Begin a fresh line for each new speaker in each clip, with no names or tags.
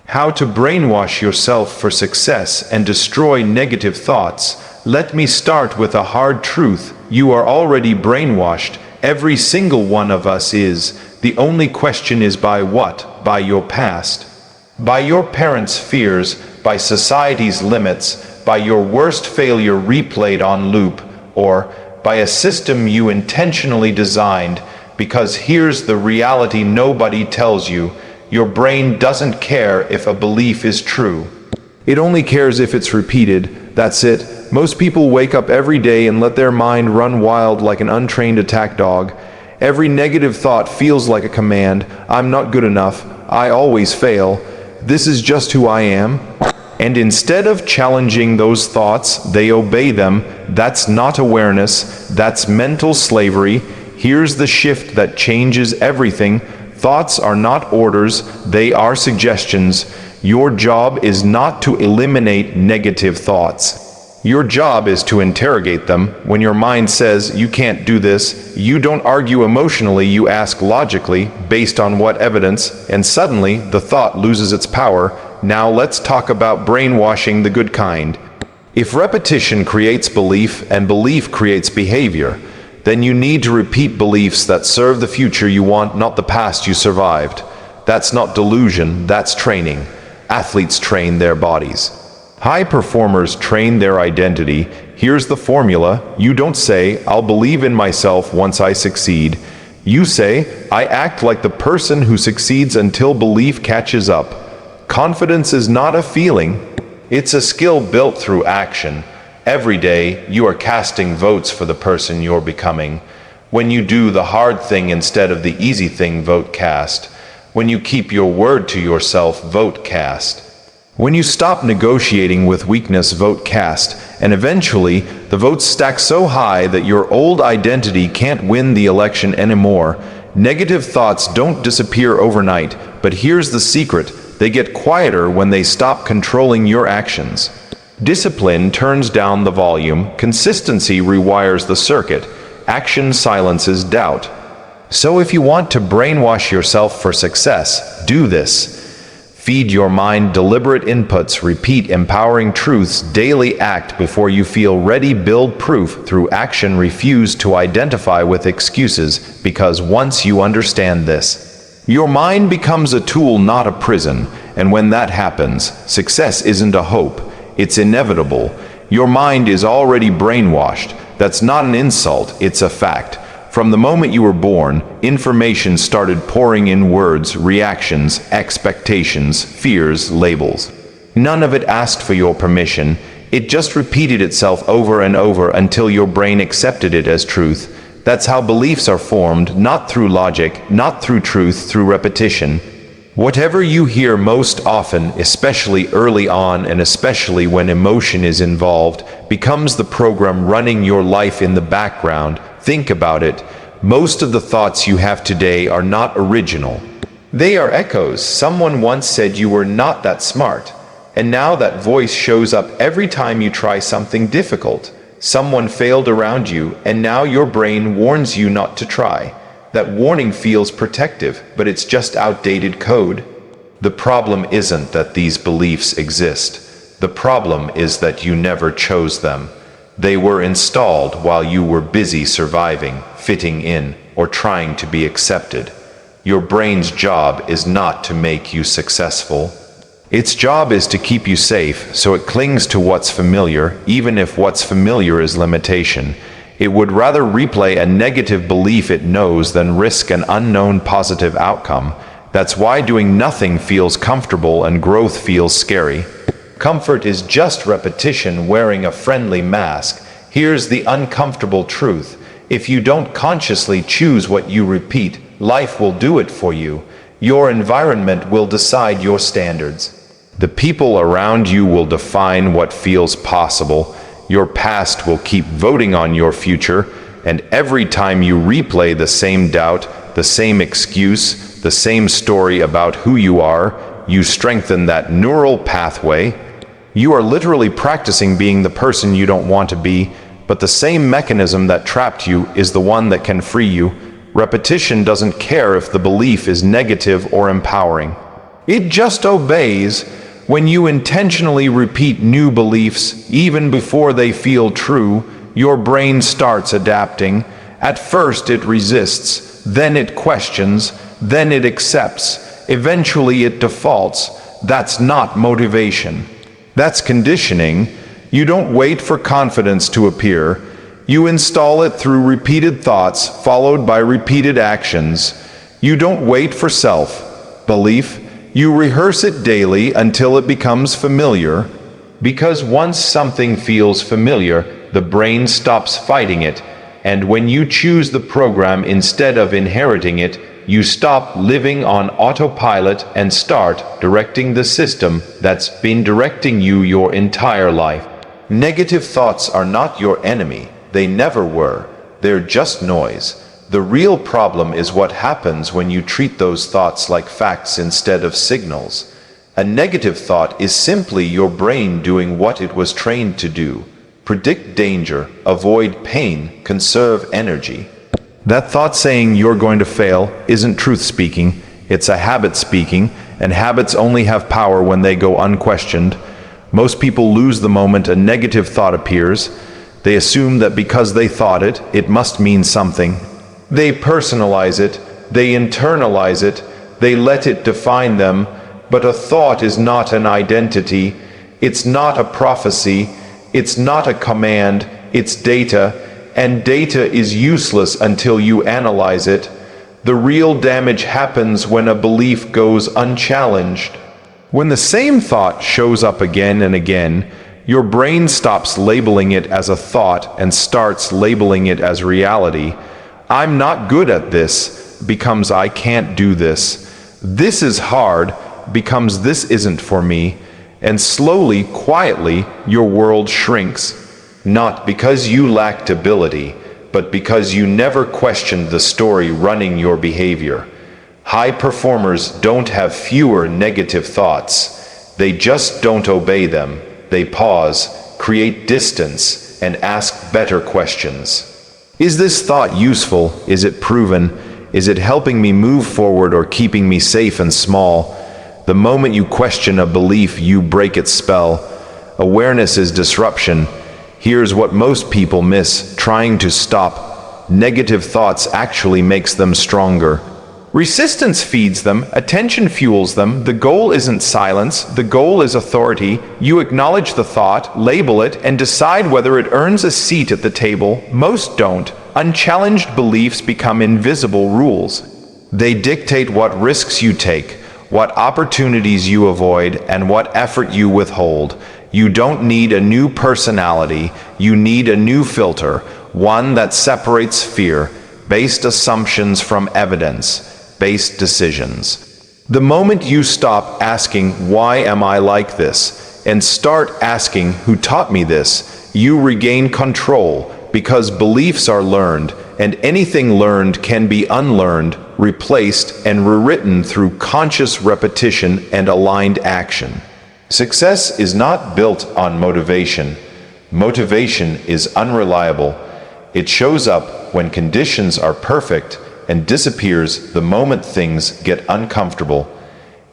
How to brainwash yourself for success and destroy negative thoughts. Let me start with a hard truth. You are already brainwashed. Every single one of us is. The only question is by what? By your past. By your parents' fears, by society's limits, by your worst failure replayed on loop, or by a system you intentionally designed. Because here's the reality nobody tells you. Your brain doesn't care if a belief is true. It only cares if it's repeated. That's it. Most people wake up every day and let their mind run wild like an untrained attack dog. Every negative thought feels like a command. I'm not good enough. I always fail. This is just who I am. And instead of challenging those thoughts, they obey them. That's not awareness. That's mental slavery. Here's the shift that changes everything. Thoughts are not orders, they are suggestions. Your job is not to eliminate negative thoughts. Your job is to interrogate them. When your mind says, you can't do this, you don't argue emotionally, you ask logically, based on what evidence, and suddenly the thought loses its power. Now let's talk about brainwashing the good kind. If repetition creates belief and belief creates behavior, then you need to repeat beliefs that serve the future you want, not the past you survived. That's not delusion, that's training. Athletes train their bodies. High performers train their identity. Here's the formula. You don't say, I'll believe in myself once I succeed. You say, I act like the person who succeeds until belief catches up. Confidence is not a feeling. It's a skill built through action. Every day, you are casting votes for the person you're becoming. When you do the hard thing instead of the easy thing, vote cast. When you keep your word to yourself, vote cast. When you stop negotiating with weakness, vote cast. And eventually, the votes stack so high that your old identity can't win the election anymore. Negative thoughts don't disappear overnight, but here's the secret. They get quieter when they stop controlling your actions. Discipline turns down the volume, consistency rewires the circuit, action silences doubt. So if you want to brainwash yourself for success, do this. Feed your mind deliberate inputs, repeat empowering truths, daily act before you feel ready, build proof through action, refuse to identify with excuses, because once you understand this, your mind becomes a tool, not a prison, and when that happens, success isn't a hope. It's inevitable. Your mind is already brainwashed. That's not an insult, it's a fact. From the moment you were born, information started pouring in: words, reactions, expectations, fears, labels. None of it asked for your permission. It just repeated itself over and over until your brain accepted it as truth. That's how beliefs are formed, not through logic, not through truth, through repetition. Whatever you hear most often, especially early on and especially when emotion is involved, becomes the program running your life in the background. Think about it. Most of the thoughts you have today are not original. They are echoes. Someone once said you were not that smart, and now that voice shows up every time you try something difficult. Someone failed around you, and now your brain warns you not to try. That warning feels protective, but it's just outdated code. The problem isn't that these beliefs exist. The problem is that you never chose them. They were installed while you were busy surviving, fitting in, or trying to be accepted. Your brain's job is not to make you successful. Its job is to keep you safe, so it clings to what's familiar, even if what's familiar is limitation. It would rather replay a negative belief it knows than risk an unknown positive outcome. That's why doing nothing feels comfortable and growth feels scary. Comfort is just repetition wearing a friendly mask. Here's the uncomfortable truth. If you don't consciously choose what you repeat, life will do it for you. Your environment will decide your standards. The people around you will define what feels possible. Your past will keep voting on your future, and every time you replay the same doubt, the same excuse, the same story about who you are, you strengthen that neural pathway. You are literally practicing being the person you don't want to be, but the same mechanism that trapped you is the one that can free you. Repetition doesn't care if the belief is negative or empowering. It just obeys. When you intentionally repeat new beliefs, even before they feel true, your brain starts adapting. At first it resists, then it questions, then it accepts. Eventually it defaults. That's not motivation. That's conditioning. You don't wait for confidence to appear. You install it through repeated thoughts followed by repeated actions. You don't wait for self-belief. You rehearse it daily until it becomes familiar. Because once something feels familiar, the brain stops fighting it. And when you choose the program instead of inheriting it, you stop living on autopilot and start directing the system that's been directing you your entire life. Negative thoughts are not your enemy. They never were. They're just noise. The real problem is what happens when you treat those thoughts like facts instead of signals. A negative thought is simply your brain doing what it was trained to do. Predict danger, avoid pain, conserve energy. That thought saying you're going to fail isn't truth speaking, it's a habit speaking, and habits only have power when they go unquestioned. Most people lose the moment a negative thought appears. They assume that because they thought it, it must mean something. They personalize it, they internalize it, they let it define them, but a thought is not an identity, it's not a prophecy, it's not a command, it's data, and data is useless until you analyze it. The real damage happens when a belief goes unchallenged. When the same thought shows up again and again, your brain stops labeling it as a thought and starts labeling it as reality. I'm not good at this becomes I can't do this. This is hard becomes this isn't for me. And slowly, quietly, your world shrinks. Not because you lacked ability, but because you never questioned the story running your behavior. High performers don't have fewer negative thoughts. They just don't obey them. They pause, create distance, and ask better questions. Is this thought useful? Is it proven? Is it helping me move forward or keeping me safe and small? The moment you question a belief, you break its spell. Awareness is disruption. Here's what most people miss: trying to stop negative thoughts actually makes them stronger. Resistance feeds them, attention fuels them. The goal isn't silence, the goal is authority. You acknowledge the thought, label it, and decide whether it earns a seat at the table. Most don't. Unchallenged beliefs become invisible rules. They dictate what risks you take, what opportunities you avoid, and what effort you withhold. You don't need a new personality, you need a new filter, one that separates fear-based assumptions from evidence-based decisions. The moment you stop asking, "Why am I like this?" and start asking, "Who taught me this?" you regain control, because beliefs are learned, and anything learned can be unlearned, replaced, and rewritten through conscious repetition and aligned action. Success is not built on motivation. Motivation is unreliable. It shows up when conditions are perfect and disappears the moment things get uncomfortable.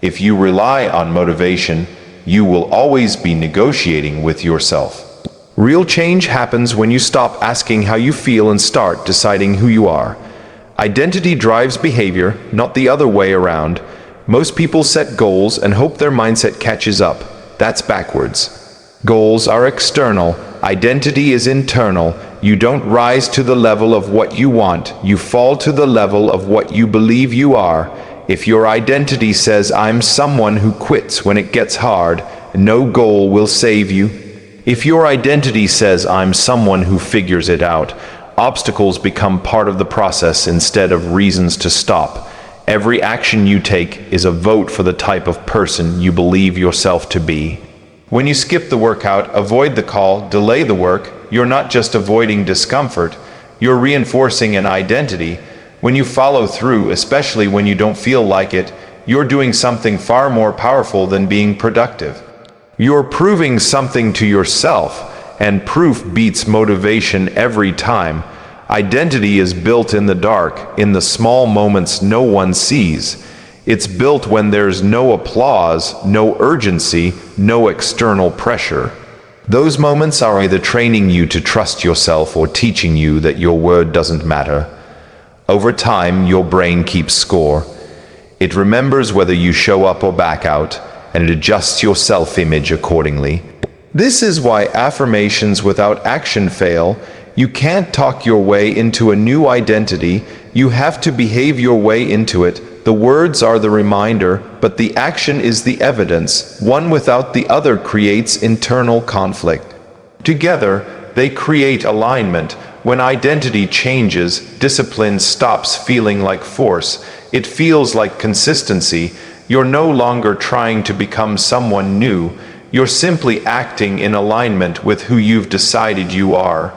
If you rely on motivation, you will always be negotiating with yourself. Real change happens when you stop asking how you feel and start deciding who you are. Identity drives behavior, not the other way around. Most people set goals and hope their mindset catches up. That's backwards. Goals are external, identity is internal. You don't rise to the level of what you want, you fall to the level of what you believe you are. If your identity says, "I'm someone who quits when it gets hard," no goal will save you. If your identity says, "I'm someone who figures it out," obstacles become part of the process instead of reasons to stop. Every action you take is a vote for the type of person you believe yourself to be. When you skip the workout, avoid the call, delay the work, you're not just avoiding discomfort, you're reinforcing an identity. When you follow through, especially when you don't feel like it, you're doing something far more powerful than being productive. You're proving something to yourself, and proof beats motivation every time. Identity is built in the dark, in the small moments no one sees. It's built when there's no applause, no urgency, no external pressure. Those moments are either training you to trust yourself or teaching you that your word doesn't matter. Over time, your brain keeps score. It remembers whether you show up or back out, and it adjusts your self-image accordingly. This is why affirmations without action fail. You can't talk your way into a new identity. You have to behave your way into it. The words are the reminder, but the action is the evidence. One without the other creates internal conflict. Together, they create alignment. When identity changes, discipline stops feeling like force. It feels like consistency. You're no longer trying to become someone new. You're simply acting in alignment with who you've decided you are.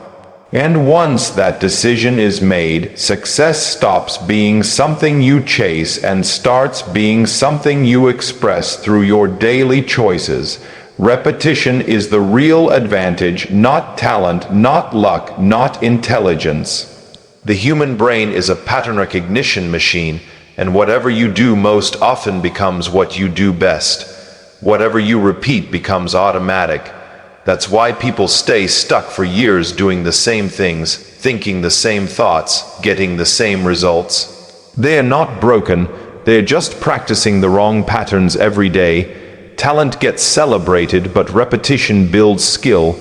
And once that decision is made, success stops being something you chase and starts being something you express through your daily choices. Repetition is the real advantage, not talent, not luck, not intelligence. The human brain is a pattern recognition machine, and whatever you do most often becomes what you do best. Whatever you repeat becomes automatic. That's why people stay stuck for years doing the same things, thinking the same thoughts, getting the same results. They are not broken, they are just practicing the wrong patterns every day. Talent gets celebrated, but repetition builds skill.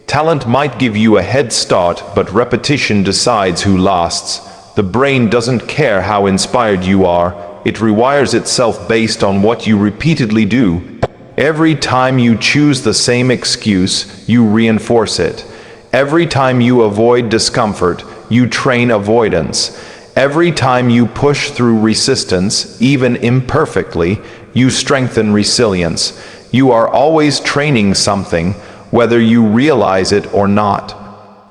Talent might give you a head start, but repetition decides who lasts. The brain doesn't care how inspired you are. It rewires itself based on what you repeatedly do. Every time you choose the same excuse, you reinforce it. Every time you avoid discomfort, you train avoidance. Every time you push through resistance, even imperfectly, you strengthen resilience. You are always training something, whether you realize it or not.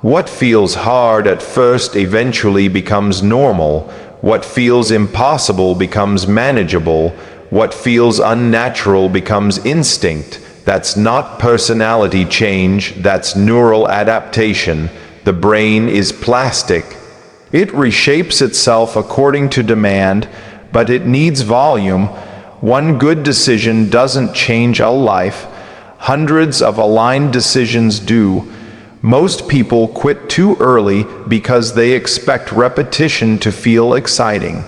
What feels hard at first eventually becomes normal. What feels impossible becomes manageable. What feels unnatural becomes instinct. That's not personality change, that's neural adaptation. The brain is plastic. It reshapes itself according to demand, but it needs volume. One good decision doesn't change a life. Hundreds of aligned decisions do. Most people quit too early because they expect repetition to feel exciting.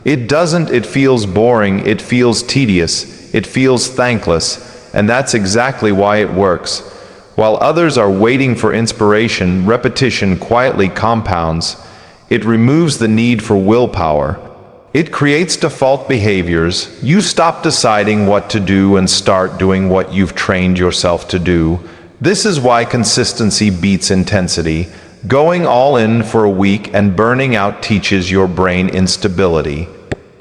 It doesn't. It feels boring, it feels tedious, it feels thankless, and that's exactly why it works. While others are waiting for inspiration, repetition quietly compounds. It removes the need for willpower. It creates default behaviors. You stop deciding what to do and start doing what you've trained yourself to do. This is why consistency beats intensity. Going all in for a week and burning out teaches your brain instability.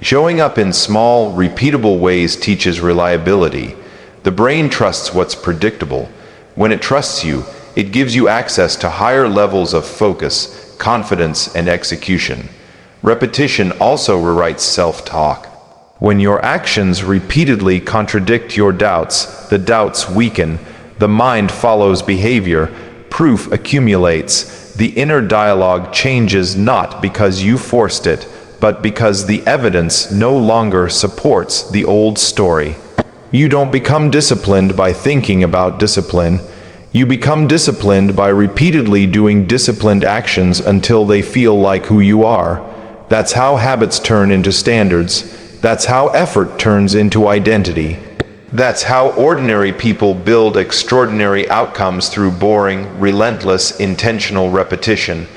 Showing up in small, repeatable ways teaches reliability. The brain trusts what's predictable. When it trusts you, it gives you access to higher levels of focus, confidence, and execution. Repetition also rewrites self-talk. When your actions repeatedly contradict your doubts, the doubts weaken. The mind follows behavior. Proof accumulates. The inner dialogue changes not because you forced it, but because the evidence no longer supports the old story. You don't become disciplined by thinking about discipline. You become disciplined by repeatedly doing disciplined actions until they feel like who you are. That's how habits turn into standards. That's how effort turns into identity. That's how ordinary people build extraordinary outcomes through boring, relentless, intentional repetition.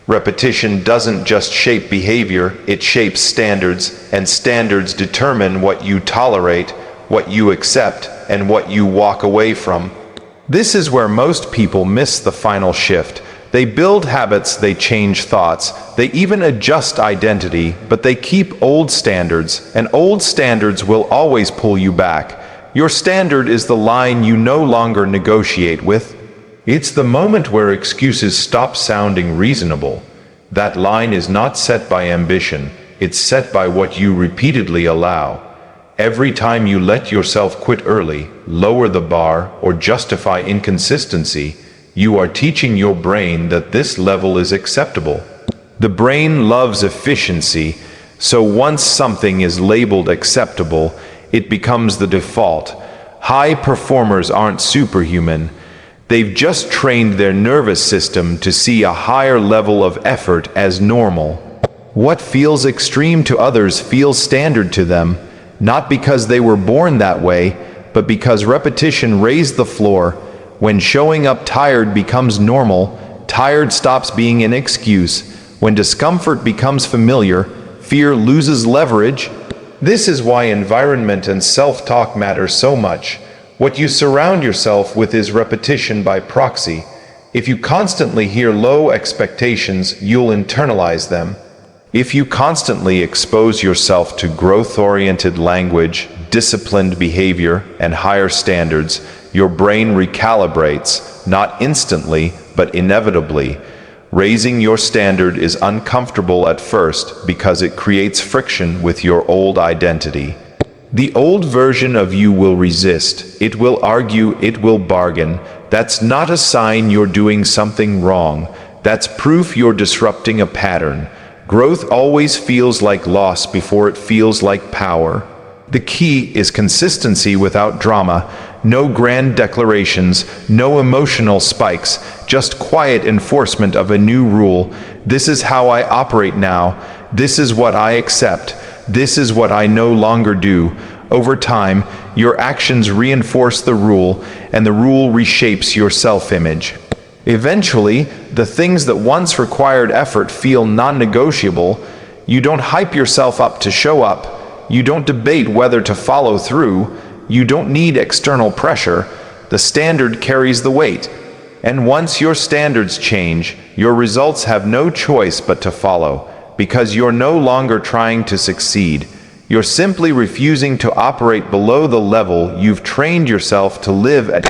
Repetition doesn't just shape behavior, it shapes standards, and standards determine what you tolerate, what you accept, and what you walk away from. This is where most people miss the final shift. They build habits, they change thoughts, they even adjust identity, but they keep old standards, and old standards will always pull you back. Your standard is the line you no longer negotiate with. It's the moment where excuses stop sounding reasonable. That line is not set by ambition, it's set by what you repeatedly allow. Every time you let yourself quit early, lower the bar, or justify inconsistency, you are teaching your brain that this level is acceptable. The brain loves efficiency, So once something is labeled acceptable, it becomes the default. High performers aren't superhuman. They've just trained their nervous system to see a higher level of effort as normal. What feels extreme to others feels standard to them, not because they were born that way, but because repetition raised the floor. When showing up tired becomes normal, tired stops being an excuse. When discomfort becomes familiar, fear loses leverage. This is why environment and self-talk matter so much. What you surround yourself with is repetition by proxy. If you constantly hear low expectations, you'll internalize them. If you constantly expose yourself to growth-oriented language, disciplined behavior, and higher standards, your brain recalibrates, not instantly, but inevitably. Raising your standard is uncomfortable at first because it creates friction with your old identity. The old version of you will resist, it will argue, it will bargain. That's not a sign you're doing something wrong. That's proof you're disrupting a pattern. Growth always feels like loss before it feels like power. The key is consistency without drama. No grand declarations, no emotional spikes, just quiet enforcement of a new rule. This is how I operate now. This is what I accept. This is what I no longer do. Over time, your actions reinforce the rule, and the rule reshapes your self-image. Eventually, the things that once required effort feel non-negotiable. You don't hype yourself up to show up. You don't debate whether to follow through. You don't need external pressure. The standard carries the weight. And once your standards change, your results have no choice but to follow, because you're no longer trying to succeed. You're simply refusing to operate below the level you've trained yourself to live at.